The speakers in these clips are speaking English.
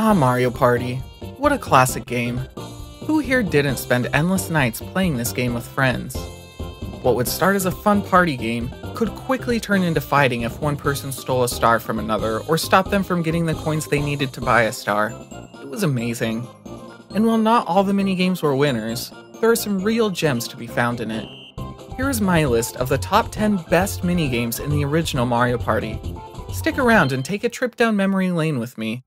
Ah, Mario Party. What a classic game. Who here didn't spend endless nights playing this game with friends? What would start as a fun party game could quickly turn into fighting if one person stole a star from another or stopped them from getting the coins they needed to buy a star. It was amazing. And while not all the minigames were winners, there are some real gems to be found in it. Here is my list of the top 10 best minigames in the original Mario Party. Stick around and take a trip down memory lane with me.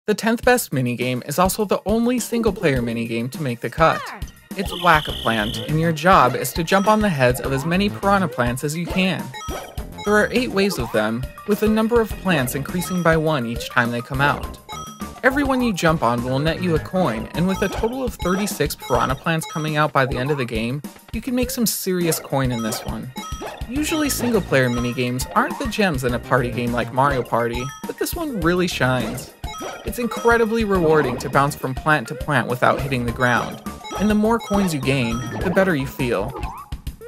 The 10th best minigame is also the only single-player minigame to make the cut. It's Whack-A-Plant, and your job is to jump on the heads of as many piranha plants as you can. There are 8 waves of them, with the number of plants increasing by 1 each time they come out. Every one you jump on will net you a coin, and with a total of 36 piranha plants coming out by the end of the game, you can make some serious coin in this one. Usually single-player minigames aren't the gems in a party game like Mario Party, but this one really shines. It's incredibly rewarding to bounce from plant to plant without hitting the ground, and the more coins you gain, the better you feel.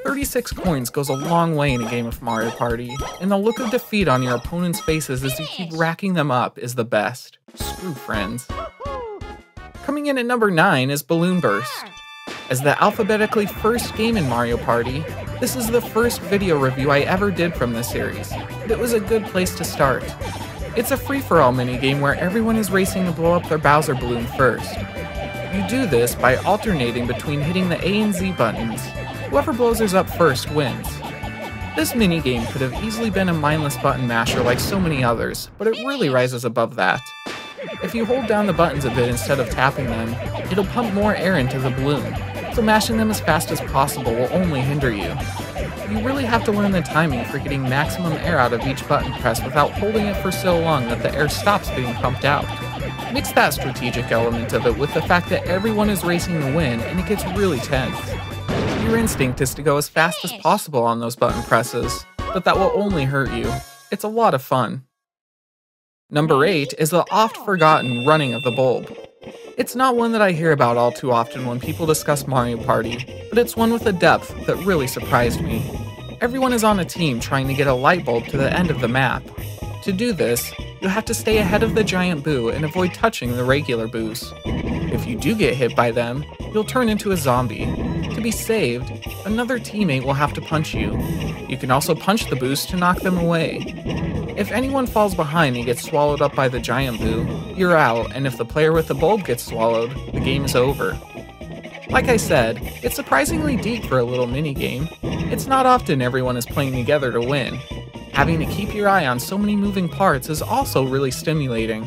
36 coins goes a long way in a game of Mario Party, and the look of defeat on your opponent's faces as you keep racking them up is the best. Screw friends. Coming in at number 9 is Balloon Burst. As the alphabetically first game in Mario Party, this is the first video review I ever did from this series, but it was a good place to start. It's a free-for-all minigame where everyone is racing to blow up their Bowser balloon first. You do this by alternating between hitting the A and Z buttons. Whoever blows theirs up first wins. This minigame could have easily been a mindless button masher like so many others, but it really rises above that. If you hold down the buttons a bit instead of tapping them, it'll pump more air into the balloon, so mashing them as fast as possible will only hinder you. You really have to learn the timing for getting maximum air out of each button press without holding it for so long that the air stops being pumped out. Mix that strategic element of it with the fact that everyone is racing to win and it gets really tense. Your instinct is to go as fast as possible on those button presses, but that will only hurt you. It's a lot of fun. Number 8 is the oft-forgotten running of the bulb. It's not one that I hear about all too often when people discuss Mario Party, but it's one with a depth that really surprised me. Everyone is on a team trying to get a light bulb to the end of the map. To do this, you have to stay ahead of the giant boo and avoid touching the regular boos. If you do get hit by them, you'll turn into a zombie. To be saved, another teammate will have to punch you. You can also punch the boos to knock them away. If anyone falls behind and gets swallowed up by the giant boo, you're out, and if the player with the bulb gets swallowed, the game is over. Like I said, it's surprisingly deep for a little minigame. It's not often everyone is playing together to win. Having to keep your eye on so many moving parts is also really stimulating.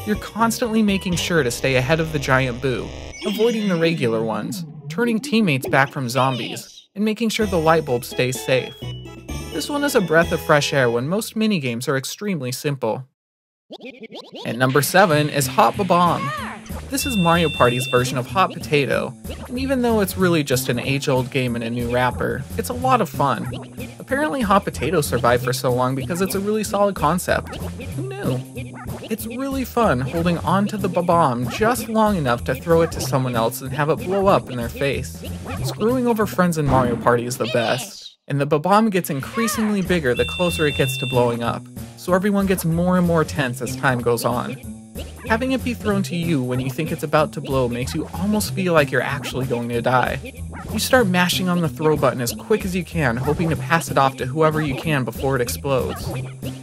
You're constantly making sure to stay ahead of the giant boo, avoiding the regular ones, turning teammates back from zombies, and making sure the light bulb stays safe. This one is a breath of fresh air when most minigames are extremely simple. At number 7 is Hot Bomb. This is Mario Party's version of Hot Potato, and even though it's really just an age-old game in a new wrapper, it's a lot of fun. Apparently Hot Potato survived for so long because it's a really solid concept. Who knew? It's really fun holding on to the bomb just long enough to throw it to someone else and have it blow up in their face. Screwing over friends in Mario Party is the best, and the bomb gets increasingly bigger the closer it gets to blowing up, so everyone gets more and more tense as time goes on. Having it be thrown to you when you think it's about to blow makes you almost feel like you're actually going to die. You start mashing on the throw button as quick as you can, hoping to pass it off to whoever you can before it explodes.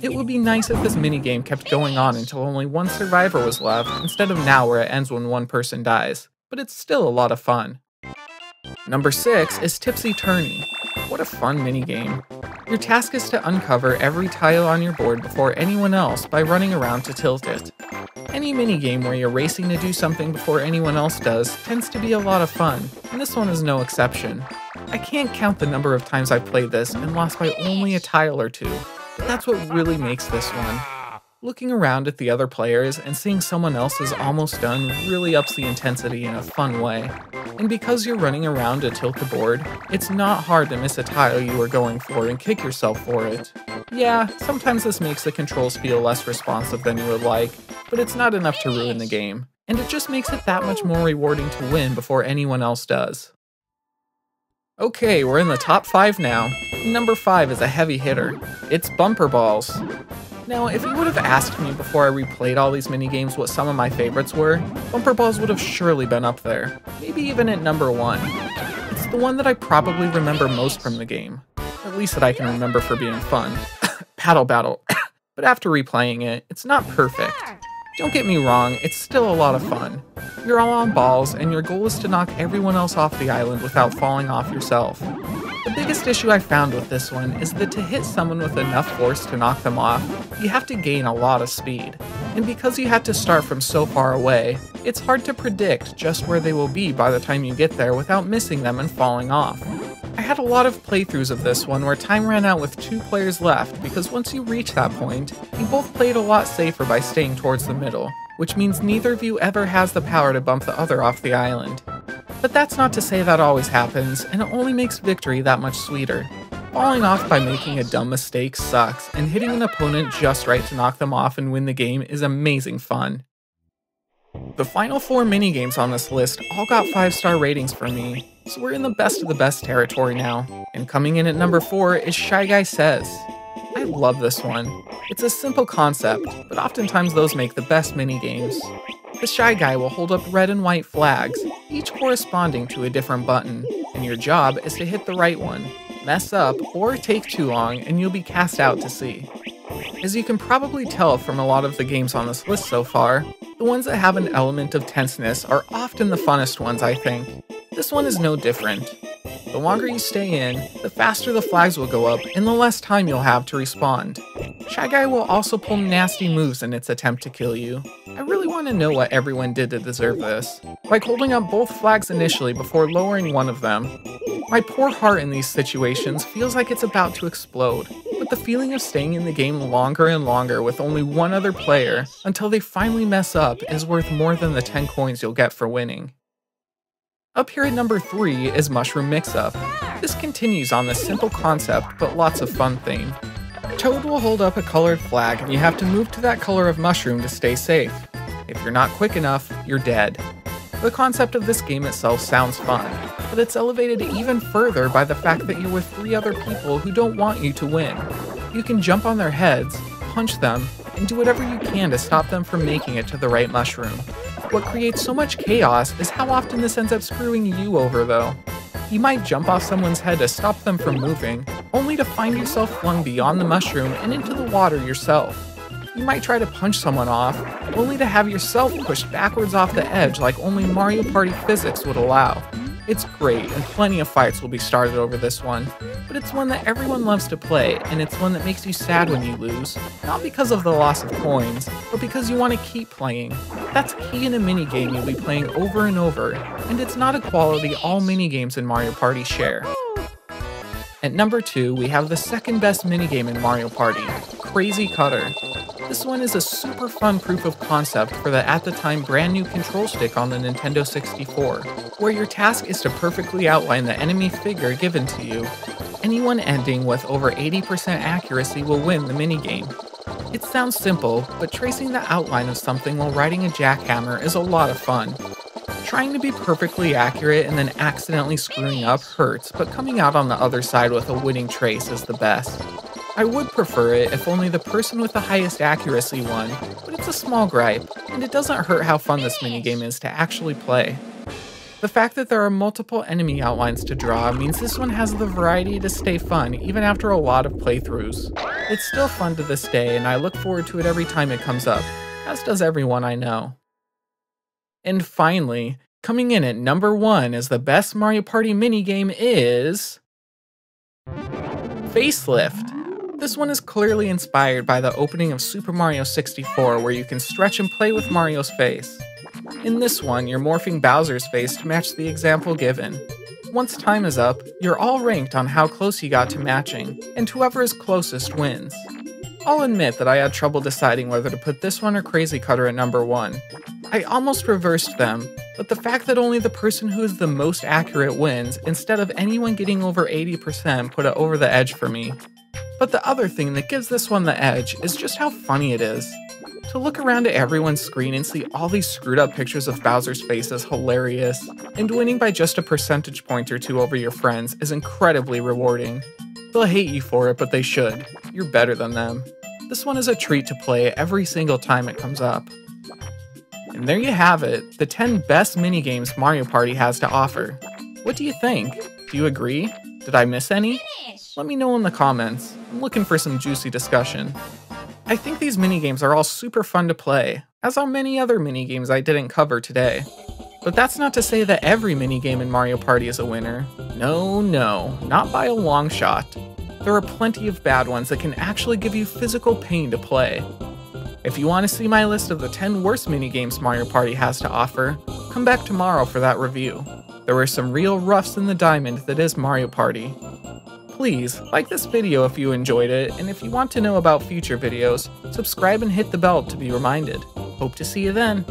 It would be nice if this minigame kept going on until only one survivor was left, instead of now where it ends when one person dies, but it's still a lot of fun. Number 6 is Tipsy Turning. What a fun minigame. Your task is to uncover every tile on your board before anyone else by running around to tilt it. Any minigame where you're racing to do something before anyone else does tends to be a lot of fun, and this one is no exception. I can't count the number of times I've played this and lost by only a tile or two, but that's what really makes this one. Looking around at the other players and seeing someone else is almost done really ups the intensity in a fun way. And because you're running around to tilt the board, it's not hard to miss a tile you were going for and kick yourself for it. Yeah, sometimes this makes the controls feel less responsive than you would like, but it's not enough to ruin the game, and it just makes it that much more rewarding to win before anyone else does. Okay, we're in the top 5 now. Number 5 is a heavy hitter. It's Bumper Balls. Now, if you would have asked me before I replayed all these minigames what some of my favorites were, Bumper Balls would have surely been up there, maybe even at number 1. It's the one that I probably remember most from the game, at least that I can remember for being fun. Paddle Battle. But after replaying it, it's not perfect. Don't get me wrong, it's still a lot of fun. You're all on balls, and your goal is to knock everyone else off the island without falling off yourself. The biggest issue I found with this one is that to hit someone with enough force to knock them off, you have to gain a lot of speed. And because you have to start from so far away, it's hard to predict just where they will be by the time you get there without missing them and falling off. I had a lot of playthroughs of this one where time ran out with 2 players left because once you reach that point, you both played a lot safer by staying towards the middle, which means neither of you ever has the power to bump the other off the island. But that's not to say that always happens, and it only makes victory that much sweeter. Falling off by making a dumb mistake sucks, and hitting an opponent just right to knock them off and win the game is amazing fun. The final 4 minigames on this list all got 5-star ratings for me, so we're in the best of the best territory now. And coming in at number 4 is Shy Guy Says. I love this one. It's a simple concept, but oftentimes those make the best minigames. The Shy Guy will hold up red and white flags, each corresponding to a different button, and your job is to hit the right one. Mess up or take too long and you'll be cast out to sea. As you can probably tell from a lot of the games on this list so far, the ones that have an element of tenseness are often the funnest ones, I think. This one is no different. The longer you stay in, the faster the flags will go up and the less time you'll have to respond. Shy Guy will also pull nasty moves in its attempt to kill you. I really want to know what everyone did to deserve this, like holding up both flags initially before lowering one of them. My poor heart in these situations feels like it's about to explode, but the feeling of staying in the game longer and longer with only one other player until they finally mess up is worth more than the 10 coins you'll get for winning. Up here at number 3 is Mushroom Mixup. This continues on this simple concept but lots of fun theme. Toad will hold up a colored flag and you have to move to that color of mushroom to stay safe. If you're not quick enough, you're dead. The concept of this game itself sounds fun, but it's elevated even further by the fact that you're with 3 other people who don't want you to win. You can jump on their heads, punch them, and do whatever you can to stop them from making it to the right mushroom. What creates so much chaos is how often this ends up screwing you over though. You might jump off someone's head to stop them from moving, only to find yourself flung beyond the mushroom and into the water yourself. You might try to punch someone off, only to have yourself pushed backwards off the edge like only Mario Party physics would allow. It's great, and plenty of fights will be started over this one, but it's one that everyone loves to play, and it's one that makes you sad when you lose, not because of the loss of coins, but because you want to keep playing. That's key in a minigame you'll be playing over and over, and it's not a quality all minigames in Mario Party share. At number 2, we have the second best minigame in Mario Party, Crazy Cutter. This one is a super fun proof of concept for the at the time brand new control stick on the Nintendo 64, where your task is to perfectly outline the enemy figure given to you. Anyone ending with over 80% accuracy will win the minigame. It sounds simple, but tracing the outline of something while riding a jackhammer is a lot of fun. Trying to be perfectly accurate and then accidentally screwing up hurts, but coming out on the other side with a winning trace is the best. I would prefer it if only the person with the highest accuracy won, but it's a small gripe, and it doesn't hurt how fun this minigame is to actually play. The fact that there are multiple enemy outlines to draw means this one has the variety to stay fun even after a lot of playthroughs. It's still fun to this day, and I look forward to it every time it comes up, as does everyone I know. And finally, coming in at number 1 as the best Mario Party minigame is Facelift. This one is clearly inspired by the opening of Super Mario 64 where you can stretch and play with Mario's face. In this one, you're morphing Bowser's face to match the example given. Once time is up, you're all ranked on how close you got to matching, and whoever is closest wins. I'll admit that I had trouble deciding whether to put this one or Crazy Cutter at number 1. I almost reversed them, but the fact that only the person who is the most accurate wins instead of anyone getting over 80% put it over the edge for me. But the other thing that gives this one the edge is just how funny it is. To look around at everyone's screen and see all these screwed up pictures of Bowser's face is hilarious, and winning by just a percentage point or 2 over your friends is incredibly rewarding. They'll hate you for it, but they should. You're better than them. This one is a treat to play every single time it comes up. And there you have it, the 10 best minigames Mario Party has to offer. What do you think? Do you agree? Did I miss any? Let me know in the comments. I'm looking for some juicy discussion. I think these minigames are all super fun to play, as are many other minigames I didn't cover today. But that's not to say that every minigame in Mario Party is a winner. No, not by a long shot. There are plenty of bad ones that can actually give you physical pain to play. If you want to see my list of the 10 worst minigames Mario Party has to offer, come back tomorrow for that review. There were some real roughs in the diamond that is Mario Party. Please, like this video if you enjoyed it, and if you want to know about future videos, subscribe and hit the bell to be reminded. Hope to see you then.